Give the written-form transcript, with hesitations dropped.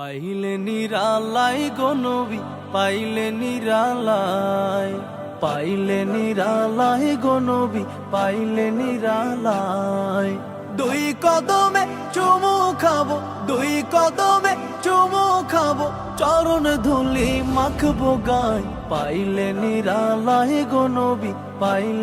পাইলে নিরালাই গো নবী, পাইলে নিরালাই, পাইলে নিরালাই গো নবী, পাইলে নিরালাই। দুই কদমে চুমু খাবো, দুই কদমে চুমু খাবো, চরণ ধুলি মাখবো গায়। পাইলে নিরালাই গো নবী, পাইলে